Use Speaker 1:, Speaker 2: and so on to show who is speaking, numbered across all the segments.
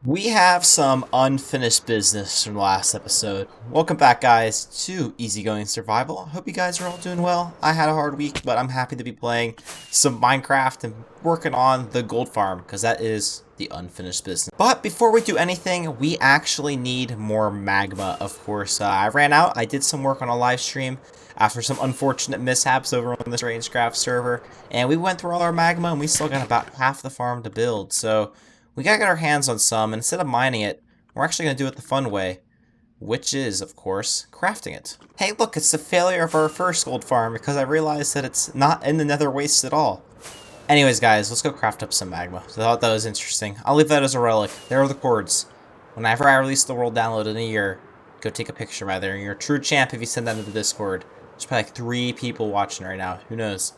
Speaker 1: We have some unfinished business from the last episode. Welcome back, guys, to EasyGoing Survival. Hope you guys are all doing well. I had a hard week, but I'm happy to be playing some Minecraft and working on the gold farm, because that is the unfinished business. But before we do anything, we actually need more magma, of course. I ran out. I did some work on a live stream after some unfortunate mishaps over on the Strangecraft server, and we went through all our magma, and we still got about half the farm to build, so we gotta get our hands on some, and instead of mining it, we're actually gonna do it the fun way, which is, of course, crafting it. Hey, look, it's the failure of our first gold farm because I realized that it's not in the nether waste at all. Anyways, guys, let's go craft up some magma. So I thought that was interesting. I'll leave that as a relic. There are the cords. Whenever I release the world download in a year, go take a picture right there. You're a true champ if you send that into the Discord. There's probably like 3 people watching right now. Who knows?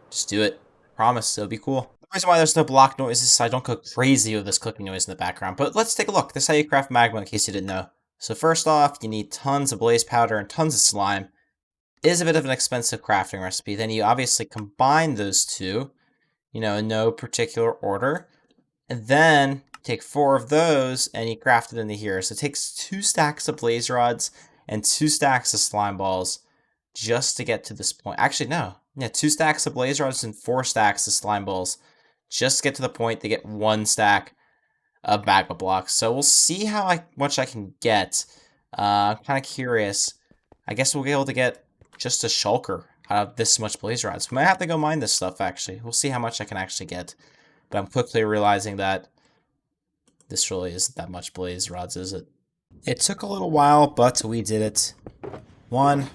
Speaker 1: Just do it. Promise, it'll be cool. The reason why there's no block noise is so I don't go crazy with this clicking noise in the background. But let's take a look. This is how you craft magma, in case you didn't know. So first off, you need tons of blaze powder and tons of slime. It is a bit of an expensive crafting recipe. Then you obviously combine those two, in no particular order. And then take 4 of those and you craft it into here. So it takes 2 stacks of blaze rods and 2 stacks of slime balls just to get to this point. Actually, no. Yeah, 2 stacks of blaze rods and 4 stacks of slime balls just to get to the point to get 1 stack of magma blocks. So we'll see how much I can get. I'm kind of curious. I guess we'll be able to get just a shulker out of this much blaze rods. We might have to go mine this stuff, actually. We'll see how much I can actually get. But I'm quickly realizing that this really isn't that much blaze rods, is it? It took a little while, but we did it. 1,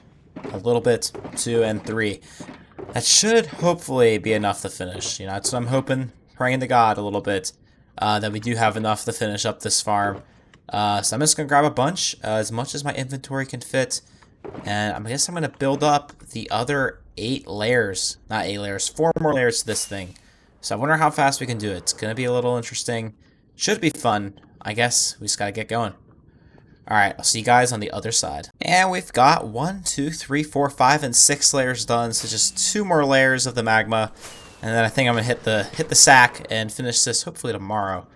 Speaker 1: a little bit, 2, and 3. That should hopefully be enough to finish. That's what I'm hoping, praying to God a little bit, that we do have enough to finish up this farm. So I'm just going to grab a bunch, as much as my inventory can fit. And I guess I'm going to build up the other 8 layers. Not 8 layers, 4 more layers to this thing. So I wonder how fast we can do it. It's going to be a little interesting. Should be fun. I guess we just got to get going. Alright, I'll see you guys on the other side. And we've got 1, 2, 3, 4, 5, and 6 layers done, so just 2 more layers of the magma. And then I think I'm gonna hit the sack and finish this hopefully tomorrow.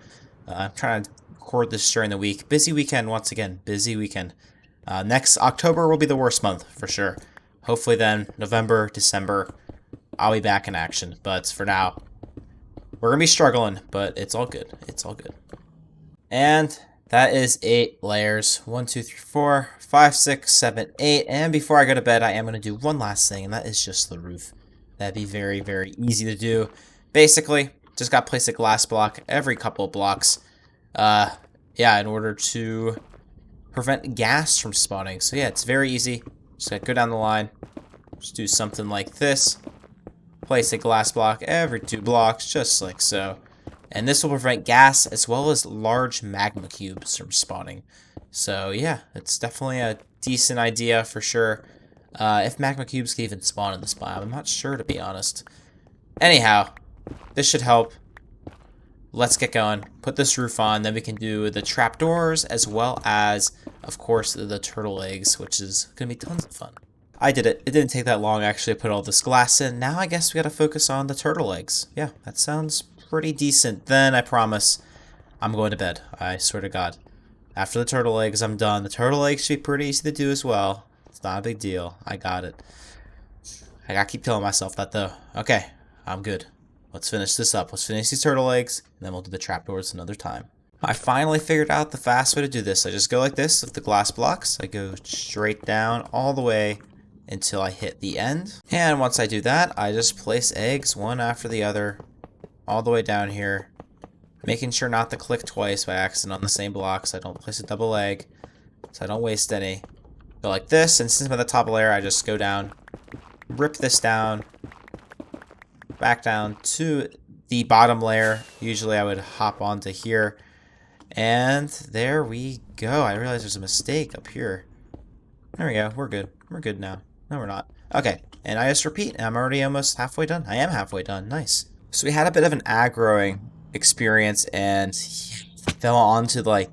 Speaker 1: I'm trying to record this during the week. Busy weekend once again, busy weekend. Next October will be the worst month for sure. Hopefully then, November, December, I'll be back in action. But for now, we're gonna be struggling, but it's all good. It's all good. And that is 8 layers. 1, 2, 3, 4, 5, 6, 7, 8. And before I go to bed, I am going to do one last thing, and that is just the roof. That'd be very, very easy to do. Basically, just got to place a glass block every couple of blocks. In order to prevent gas from spawning. So yeah, it's very easy. Just got to go down the line. Just do something like this. Place a glass block every 2 blocks, just like so. And this will prevent gas as well as large magma cubes from spawning. So yeah, it's definitely a decent idea for sure. If magma cubes can even spawn in this biome, I'm not sure, to be honest. Anyhow, this should help. Let's get going. Put this roof on, then we can do the trapdoors as well as, of course, the turtle eggs, which is going to be tons of fun. I did it. It didn't take that long actually to put all this glass in. Now I guess we got to focus on the turtle eggs. Yeah, that sounds pretty decent. Then I promise I'm going to bed. I swear to God. After the turtle eggs, I'm done. The turtle eggs should be pretty easy to do as well. It's not a big deal. I got it. I gotta keep telling myself that though. Okay, I'm good. Let's finish this up. Let's finish these turtle eggs, and then we'll do the trapdoors another time. I finally figured out the fast way to do this. I just go like this with the glass blocks. I go straight down all the way until I hit the end. And once I do that, I just place eggs one after the other all the way down here, making sure not to click twice by accident on the same block so I don't place a double egg, so I don't waste any. Go like this, and since I'm at the top layer, I just go down, rip this down, back down to the bottom layer. Usually I would hop onto here, and there we go. I realize there's a mistake up here. There we go, we're good. We're good now. No, we're not. Okay, and I just repeat, I'm already almost halfway done. I am halfway done, nice. So we had a bit of an aggroing experience and fell onto like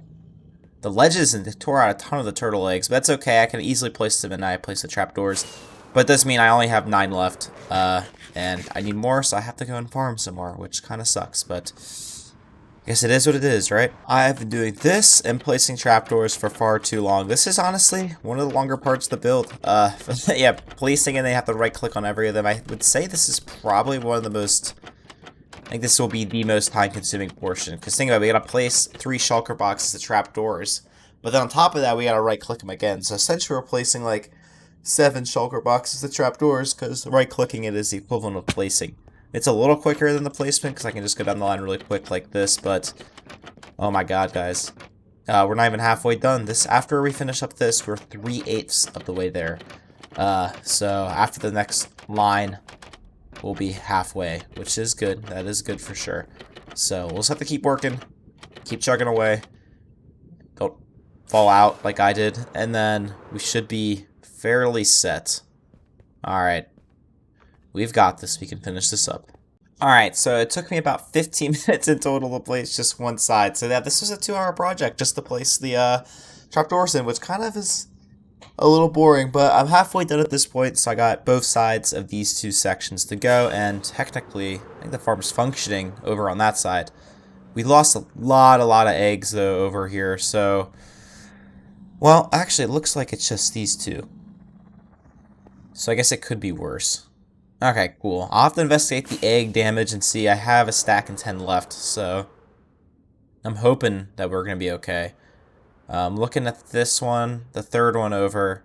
Speaker 1: the ledges and tore out a ton of the turtle eggs. But that's okay. I can easily place them and I place the trapdoors. But it does mean I only have 9 left. And I need more, so I have to go and farm some more, which kind of sucks. But Guess it is what it is, right? I've been doing this and placing trapdoors for far too long. This is honestly one of the longer parts of the build. Yeah, placing and they have to right click on every of them. I would say this is probably one of the most, I think this will be the most time consuming portion. Because think about it, we gotta place 3 shulker boxes to trapdoors. But then on top of that, we gotta right click them again. So essentially we're placing like 7 shulker boxes to trapdoors because right clicking it is the equivalent of placing. It's a little quicker than the placement because I can just go down the line really quick like this, but oh my god, guys. We're not even halfway done. After we finish up this, we're 3/8 of the way there. So after the next line, we'll be halfway, which is good. That is good for sure. So we'll just have to keep working, keep chugging away. Don't fall out like I did, and then we should be fairly set. Alright. We've got this. We can finish this up. Alright, so it took me about 15 minutes in total to place just one side. So yeah, this was a 2-hour project just to place the trapdoors in, which kind of is a little boring, but I'm halfway done at this point, so I got both sides of these 2 sections to go, and technically, I think the farm's functioning over on that side. We lost a lot of eggs, though, over here, so... Well, actually, it looks like it's just these 2. So I guess it could be worse. Okay, cool. I'll have to investigate the egg damage and see. I have a stack and 10 left, so I'm hoping that we're going to be okay. Looking at this one, the third one over,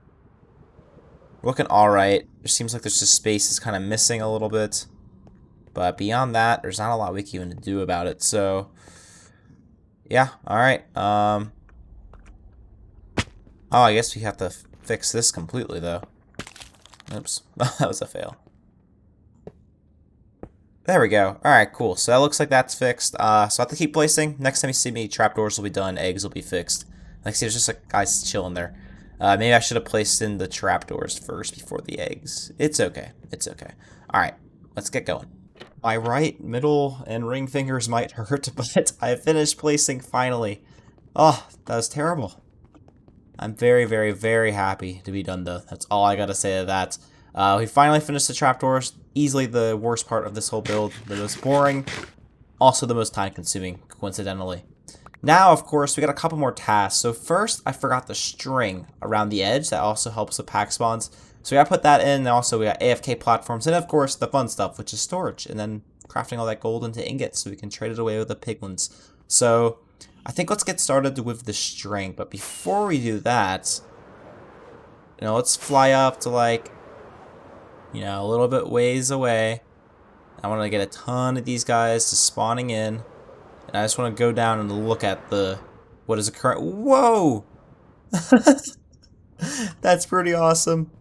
Speaker 1: looking alright. It seems like there's just space is kind of missing a little bit. But beyond that, there's not a lot we can even do about it, so yeah, alright. Oh, I guess we have to fix this completely, though. Oops, that was a fail. There we go. Alright, cool. So that looks like that's fixed. So I have to keep placing. Next time you see me, trapdoors will be done, eggs will be fixed. Like, see, there's just like guys chilling there. Maybe I should have placed in the trapdoors first before the eggs. It's okay. It's okay. Alright, let's get going. My right, middle, and ring fingers might hurt, but I finished placing finally. Oh, that was terrible. I'm very, very, very happy to be done, though. That's all I gotta say to that. We finally finished the trapdoors. Easily the worst part of this whole build. The most boring. Also the most time-consuming, coincidentally. Now, of course, we got a couple more tasks. So first, I forgot the string around the edge. That also helps with pack spawns. So we gotta put that in. And also, we got AFK platforms. And, of course, the fun stuff, which is storage. And then crafting all that gold into ingots so we can trade it away with the piglins. So I think let's get started with the string. But before we do that, let's fly up to, like, a little bit ways away. I want to get a ton of these guys just spawning in. And I just want to go down and look at what is the current... Whoa! That's pretty awesome.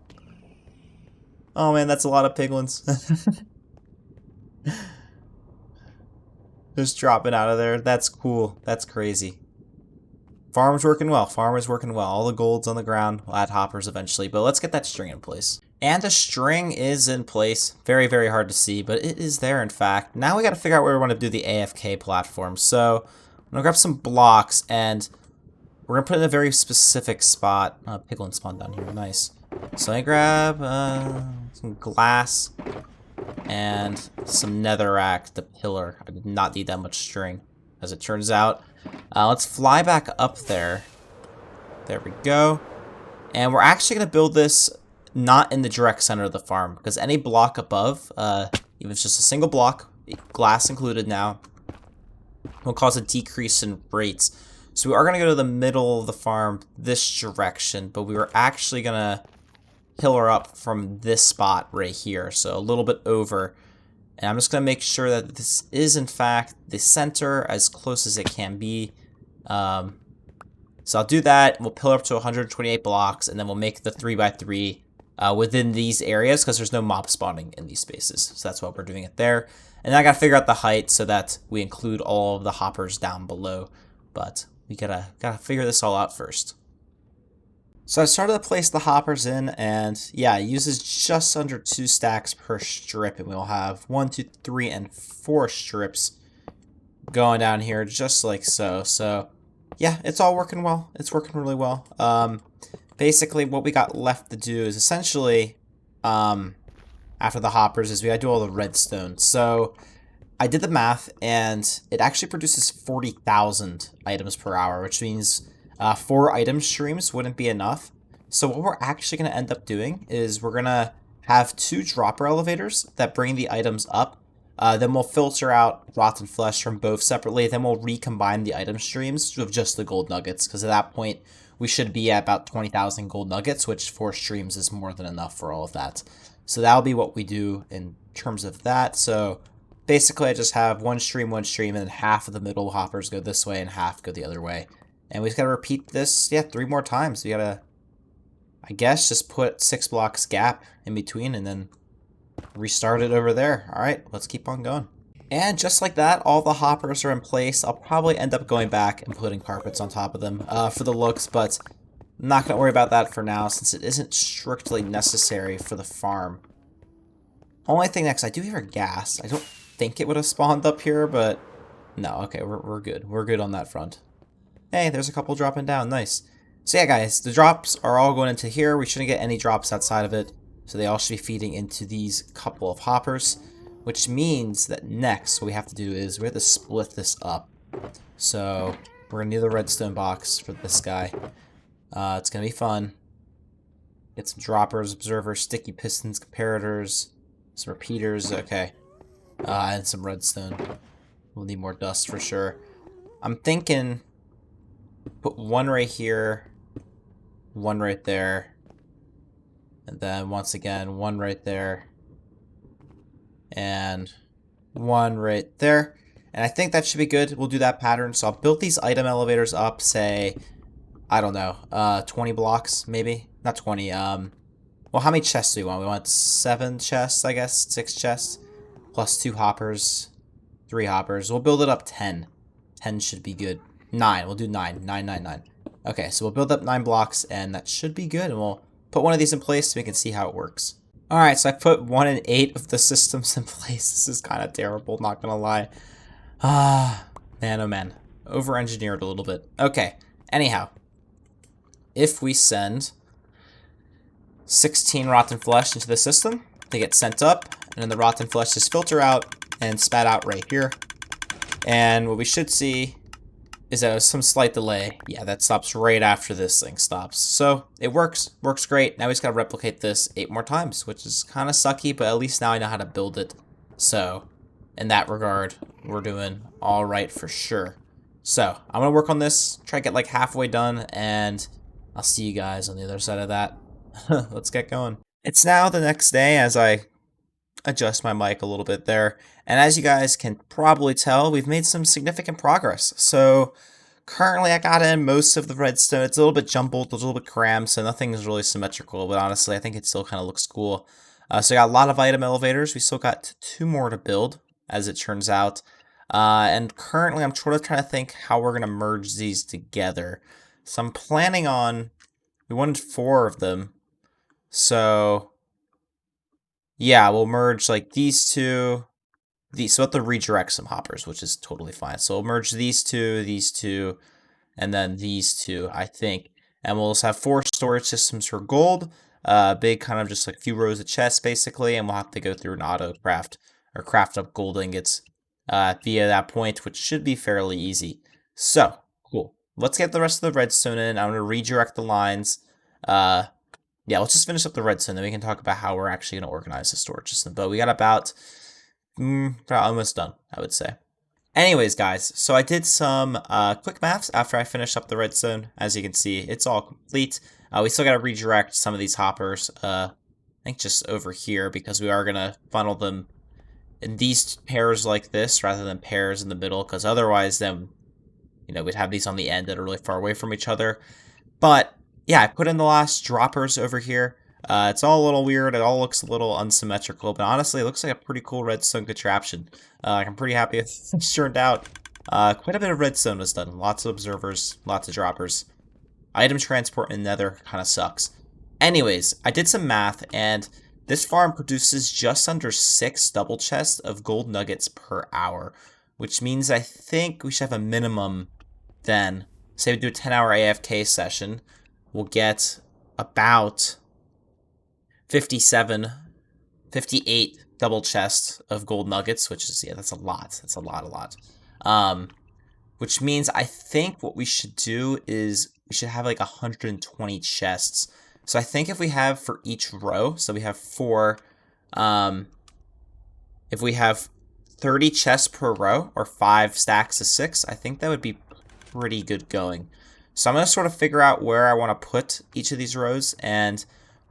Speaker 1: Oh man, that's a lot of piglins. Just dropping out of there. That's cool. That's crazy. Farm's working well. Farm is working well. All the gold's on the ground. We'll add hoppers eventually. But let's get that string in place. And the string is in place. Very, very hard to see, but it is there, in fact. Now we got to figure out where we want to do the AFK platform. So I'm going to grab some blocks, and we're going to put it in a very specific spot. Piglin spawn down here. Nice. So I grab some glass and some netherrack, the pillar. I did not need that much string, as it turns out. Let's fly back up there. There we go. And we're actually going to build this not in the direct center of the farm, because any block above, even if it's just a single block, glass included now, will cause a decrease in rates. So we are going to go to the middle of the farm this direction, but we were actually going to pillar up from this spot right here, so a little bit over. And I'm just going to make sure that this is, in fact, the center as close as it can be. So I'll do that, and we'll pillar up to 128 blocks, and then we'll make the 3x3 within these areas, because there's no mob spawning in these spaces. So that's why we're doing it there. And then I gotta figure out the height so that we include all of the hoppers down below. But we gotta figure this all out first. So I started to place the hoppers in, and yeah, it uses just under 2 stacks per strip, and we'll have 1, 2, 3, and 4 strips going down here, just like so. So yeah, it's all working well. It's working really well. Basically, what we got left to do is essentially, after the hoppers, is we gotta do all the redstone. So I did the math, and it actually produces 40,000 items per hour, which means 4 item streams wouldn't be enough. So what we're actually going to end up doing is we're going to have 2 dropper elevators that bring the items up. Then we'll filter out rotten flesh from both separately. Then we'll recombine the item streams with just the gold nuggets, because at that point we should be at about 20,000 gold nuggets, which 4 streams is more than enough for all of that. So that'll be what we do in terms of that. So basically, I just have one stream, and then half of the middle hoppers go this way and half go the other way. And we just gotta repeat this, 3 more times. We gotta, I guess, just put 6 blocks gap in between and then restart it over there. Alright, let's keep on going. And just like that, all the hoppers are in place. I'll probably end up going back and putting carpets on top of them for the looks, but I'm not gonna worry about that for now since it isn't strictly necessary for the farm. Only thing next, I do hear gas. I don't think it would have spawned up here, but no, okay, we're good. We're good on that front. Hey, there's a couple dropping down, nice. So yeah, guys, the drops are all going into here. We shouldn't get any drops outside of it, so they all should be feeding into these couple of hoppers, which means that next what we have to do is we have to split this up. So we're gonna need the redstone box for this guy. It's gonna be fun. Get some droppers, observers, sticky pistons, comparators, some repeaters, okay. And some redstone. We'll need more dust for sure. I'm thinking put one right here, one right there, and then once again, one right there, and one right there. And I think that should be good. We'll do that pattern. So I'll build these item elevators up, say, I don't know, 20 blocks, maybe? Not 20, well, how many chests do we want? We want 7 chests, I guess, 6 chests. Plus 2 hoppers, 3 hoppers. We'll build it up 10. 10 should be good. 9. We'll do 9. 9, 9, 9. Okay, so we'll build up 9 blocks, and that should be good. And we'll put one of these in place so we can see how it works. Alright, so I put 1 in 8 of the systems in place. This is kind of terrible, not gonna lie. Man, oh man. Over-engineered a little bit. Okay, anyhow. If we send 16 rotten flesh into the system, they get sent up, and then the rotten flesh just filter out and spat out right here. And what we should see is that there's some slight delay. Yeah, that stops right after this thing stops. So it works great. Now we just gotta replicate this 8 more times, which is kind of sucky, but at least now I know how to build it. So in that regard, we're doing all right for sure. So I'm gonna work on this, try to get like halfway done, and I'll see you guys on the other side of that. Let's get going. It's now the next day as I adjust my mic a little bit there. And as you guys can probably tell, we've made some significant progress. So currently I got in most of the redstone. It's a little bit jumbled, a little bit crammed, so nothing is really symmetrical. But honestly, I think it still kind of looks cool. So I got a lot of item elevators. We still got 2 more to build, as it turns out. And currently I'm sort of trying to think how we're going to merge these together. So I'm planning on, we wanted 4 of them. So yeah, we'll merge like these 2, these. So we'll have to redirect some hoppers, which is totally fine. So we'll merge these 2, and then these 2, I think. And we'll just have 4 storage systems for gold. Big kind of just like a few rows of chests basically, and we'll have to go through an auto craft or craft up gold ingots via that point, which should be fairly easy. So cool. Let's get the rest of the redstone in. I'm gonna redirect the lines. Yeah, let's just finish up the redstone, then we can talk about how we're actually going to organize the storage system. But we got about almost done, I would say. Anyways, guys, so I did some quick maths after I finished up the redstone. As you can see, it's all complete. We still got to redirect some of these hoppers, I think just over here, because we are going to funnel them in these pairs like this, rather than pairs in the middle, because otherwise then, you know, we'd have these on the end that are really far away from each other. But yeah, I put in the last droppers over here. It's all a little weird. It all looks a little unsymmetrical, but honestly, it looks like a pretty cool redstone contraption. I'm pretty happy it's turned out. Quite a bit of redstone was done. Lots of observers, lots of droppers. Item transport in nether kind of sucks. Anyways, I did some math, and this farm produces just under 6 double chests of gold nuggets per hour, which means I think we should have a minimum then. Say we do a 10-hour AFK session, we'll get about 58 double chest of gold nuggets, which is, yeah, that's a lot. That's a lot. Um, which means I think what we should do is we should have like 120 chests. So I think if we have for each row, so we have 4, if we have 30 chests per row, or 5 stacks of 6, I think that would be pretty good going. So I'm going to sort of figure out where I want to put each of these rows, and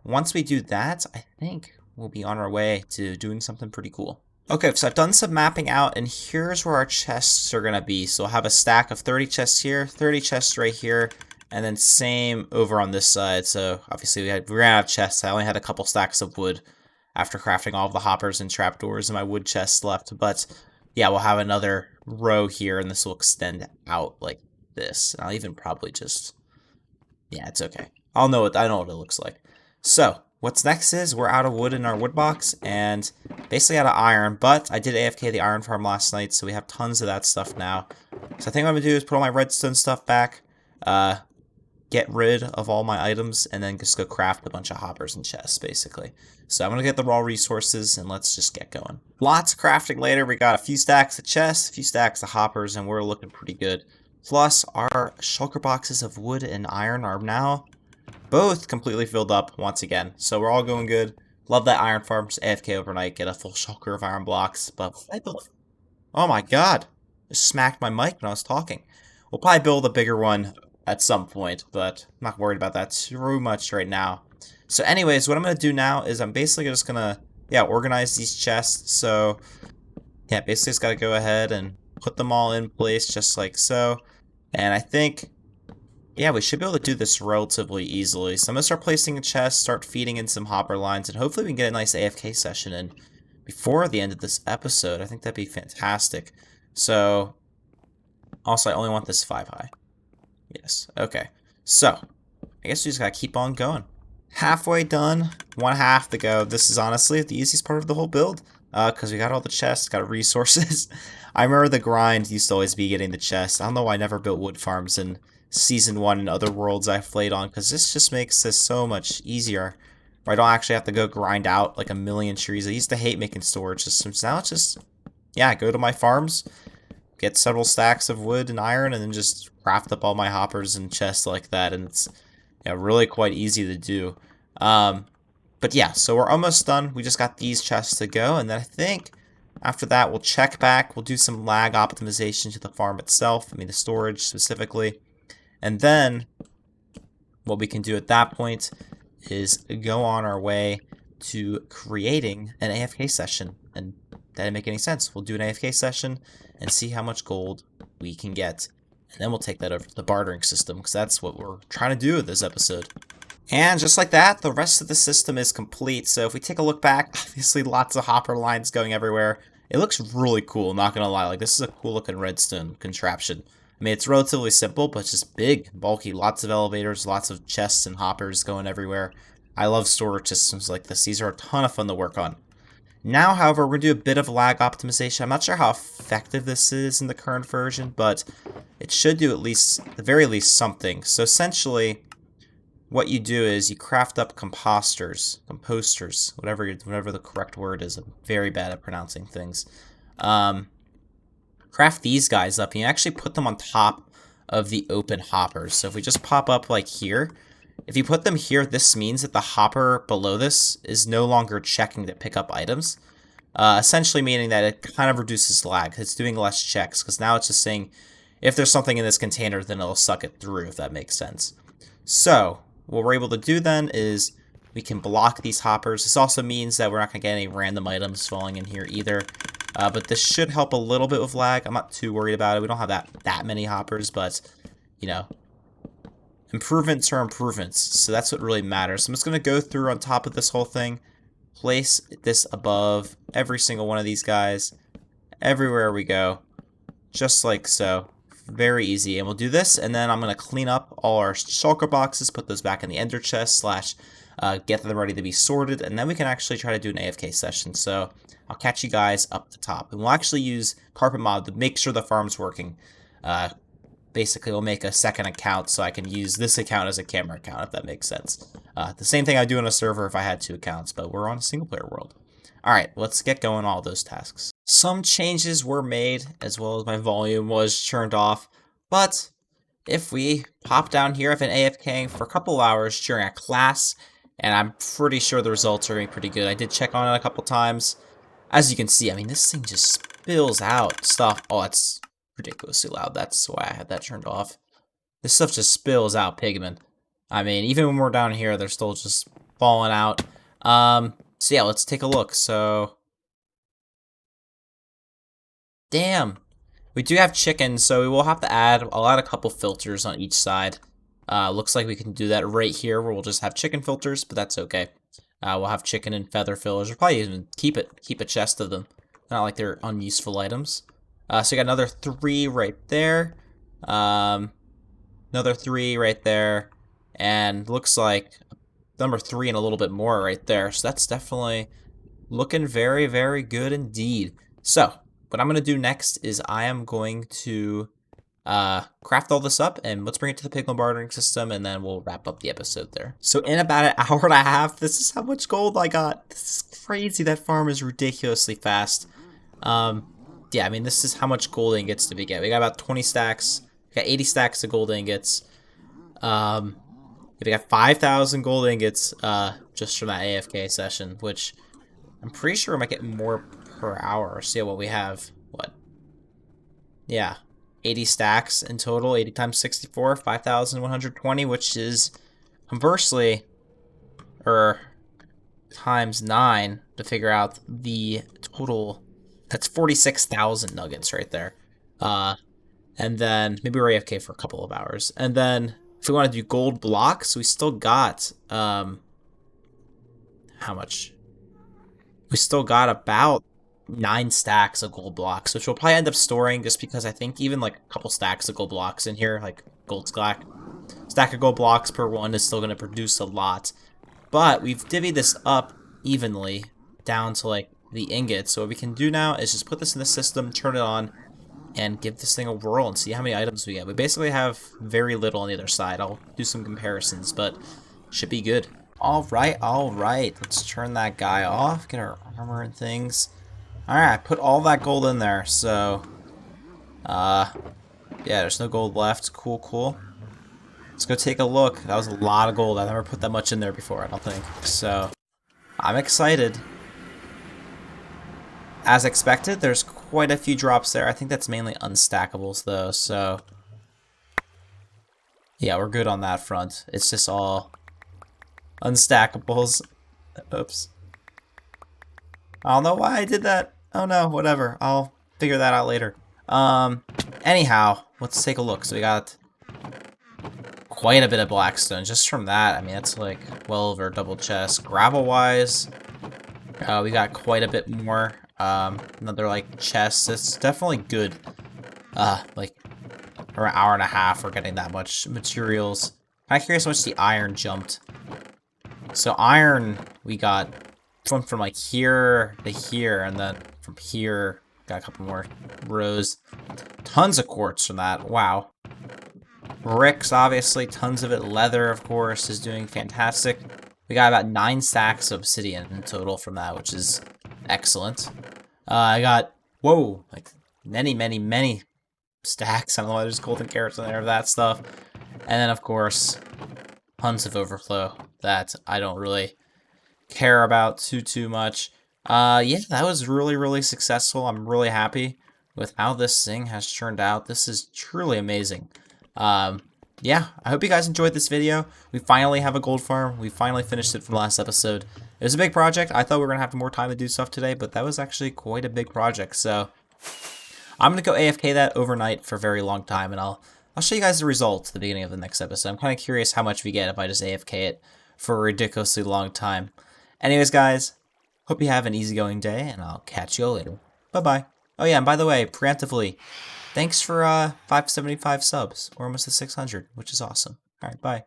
Speaker 1: once we do that, I think we'll be on our way to doing something pretty cool. Okay, so I've done some mapping out, and here's where our chests are going to be. So we'll have a stack of 30 chests here, 30 chests right here, and then same over on this side. So obviously we ran out of chests. I only had a couple stacks of wood after crafting all of the hoppers and trapdoors in my wood chest left. But yeah, we'll have another row here, and this will extend out like this. I'll even probably just, yeah, it's okay. I know what it looks like. So what's next is we're out of wood in our wood box, and basically out of iron, but I did AFK the iron farm last night, so we have tons of that stuff now. So I think what I'm gonna do is put all my redstone stuff back, get rid of all my items, and then just go craft a bunch of hoppers and chests, basically. So I'm gonna get the raw resources, and let's just get going. Lots of crafting later. We got a few stacks of chests, a few stacks of hoppers, and we're looking pretty good. Plus, our shulker boxes of wood and iron are now both completely filled up once again. So we're all going good. Love that iron farm. Just AFK overnight, get a full shulker of iron blocks. But oh my god, just smacked my mic when I was talking. We'll probably build a bigger one at some point, but I'm not worried about that too much right now. So anyways, what I'm going to do now is I'm basically just going to, yeah, organize these chests. So yeah, basically just got to go ahead and put them all in place just like so. And I think, yeah, we should be able to do this relatively easily. So I'm going to start placing a chest, start feeding in some hopper lines, and hopefully we can get a nice AFK session in before the end of this episode. I think that'd be fantastic. So, also, I only want this 5 high. Yes, okay. So, I guess we just gotta keep on going. Halfway done, 1/2 to go. This is honestly the easiest part of the whole build, because we got all the chests, got resources. I remember the grind used to always be getting the chests. I don't know why I never built wood farms in Season 1 and other worlds I've played on, because this just makes this so much easier. Where I don't actually have to go grind out like a million trees. I used to hate making storage systems. Now it's just, yeah, go to my farms, get several stacks of wood and iron, and then just craft up all my hoppers and chests like that, and it's, yeah, really quite easy to do. But yeah, so we're almost done. We just got these chests to go, and then I think after that we'll check back. We'll do some lag optimization to the farm itself, I mean the storage specifically, and then what we can do at that point is go on our way to creating an AFK session. And that didn't make any sense. We'll do an AFK session and see how much gold we can get. And then we'll take that over to the bartering system, because that's what we're trying to do with this episode. And just like that, the rest of the system is complete. So if we take a look back, obviously lots of hopper lines going everywhere. It looks really cool, not gonna lie. Like, this is a cool looking redstone contraption. I mean, it's relatively simple, but it's just big, bulky, lots of elevators, lots of chests and hoppers going everywhere. I love storage systems like this. These are a ton of fun to work on. Now, however, we're going to do a bit of lag optimization. I'm not sure how effective this is in the current version, but it should do at the very least something. So essentially, what you do is you craft up composters, whatever the correct word is. I'm very bad at pronouncing things. Craft these guys up, and you actually put them on top of the open hoppers. So if we just pop up like here, if you put them here, this means that the hopper below this is no longer checking to pick up items. Essentially meaning that it kind of reduces lag. It's doing less checks, because now it's just saying if there's something in this container, then it'll suck it through, if that makes sense. So what we're able to do then is we can block these hoppers. This also means that we're not going to get any random items falling in here either. But this should help a little bit with lag. I'm not too worried about it. We don't have that many hoppers, but, you know, improvements are improvements. So that's what really matters. So I'm just going to go through on top of this whole thing, place this above every single one of these guys, everywhere we go, just like so. Very easy. And we'll do this, and then I'm going to clean up all our shulker boxes, put those back in the ender chest, get them ready to be sorted, and then we can actually try to do an AFK session. So I'll catch you guys up at the top. And we'll actually use carpet mod to make sure the farm's working. Basically, we'll make a second account so I can use this account as a camera account, if that makes sense. The same thing I do on a server if I had 2 accounts, but we're on a single player world. Alright, let's get going on all those tasks. Some changes were made, as well as my volume was turned off, but if we pop down here, I've been AFKing for a couple hours during a class, and I'm pretty sure the results are going to be pretty good. I did check on it a couple times. As you can see, I mean, this thing just spills out stuff. Oh, that's ridiculously loud. That's why I had that turned off. This stuff just spills out pigment. I mean, even when we're down here, they're still just falling out. So yeah, let's take a look. So, damn. We do have chicken, so we will have to add a couple filters on each side. Looks like we can do that right here, where we'll just have chicken filters, but that's okay. We'll have chicken and feather fillers. We'll probably even keep a chest of them. Not like they're unuseful items. So we got another 3 right there. Another 3 right there. And looks like number 3 and a little bit more right there. So that's definitely looking very, very good indeed. So, what I'm going to do next is I am going to craft all this up, and let's bring it to the Piglin bartering system, and then we'll wrap up the episode there. So in about an hour and a half, this is how much gold I got. This is crazy. That farm is ridiculously fast. Yeah, I mean, this is how much gold ingots did we get. We got about 20 stacks. We got 80 stacks of gold ingots. We got 5,000 gold ingots just from that AFK session, which I'm pretty sure we might get more per hour. See what we have. What? Yeah. 80 stacks in total, 80 times 64, 5,120, which is conversely, or times 9 to figure out the total. That's 46,000 nuggets right there. And then maybe we're AFK for a couple of hours. And then if we want to do gold blocks, we still got, how much? We still got about 9 stacks of gold blocks, which we'll probably end up storing just because I think even like a couple stacks of gold blocks in here, like gold stack of gold blocks per one is still going to produce a lot. But we've divvied this up evenly down to like the ingots. So what we can do now is just put this in the system, turn it on, and give this thing a whirl and see how many items we get. We basically have very little on the other side. I'll do some comparisons, but should be good. Alright. Let's turn that guy off, get our armor and things. Alright, put all that gold in there, so, yeah, there's no gold left. Cool. Let's go take a look. That was a lot of gold. I've never put that much in there before, I don't think. So, I'm excited. As expected, there's quite a few drops there. I think that's mainly unstackables, though, so, yeah, we're good on that front. It's just all unstackables. Oops. I don't know why I did that. Oh no, whatever. I'll figure that out later. Anyhow, let's take a look. So we got quite a bit of blackstone just from that. I mean, that's like well over a double chest. Gravel-wise, we got quite a bit more. Another like chest. It's definitely good. Like for an hour and a half, we're getting that much materials. I'm curious how much the iron jumped. So iron, we got from like here to here, and then from here got a couple more rows. Tons of quartz from that. Wow. Bricks, obviously, tons of it. Leather, of course, is doing fantastic. We got about 9 stacks of obsidian in total from that, which is excellent. I got, whoa, like many stacks. I don't know why there's golden carrots in there of that stuff. And then, of course, tons of overflow that I don't really care about too much. Yeah, that was really successful. I'm really happy with how this thing has turned out. This is truly amazing. Yeah, I hope you guys enjoyed this video. We finally have a gold farm. We finally finished it from the last episode. It was a big project. I thought we were gonna have more time to do stuff today, but that was actually quite a big project. So I'm gonna go AFK that overnight for a very long time, and I'll show you guys the results at the beginning of the next episode. I'm kind of curious how much we get if I just AFK it for a ridiculously long time. Anyways, guys, hope you have an easygoing day, and I'll catch you all later. Bye-bye. Oh yeah, and by the way, preemptively, thanks for 575 subs. We're almost at 600, which is awesome. Alright, bye.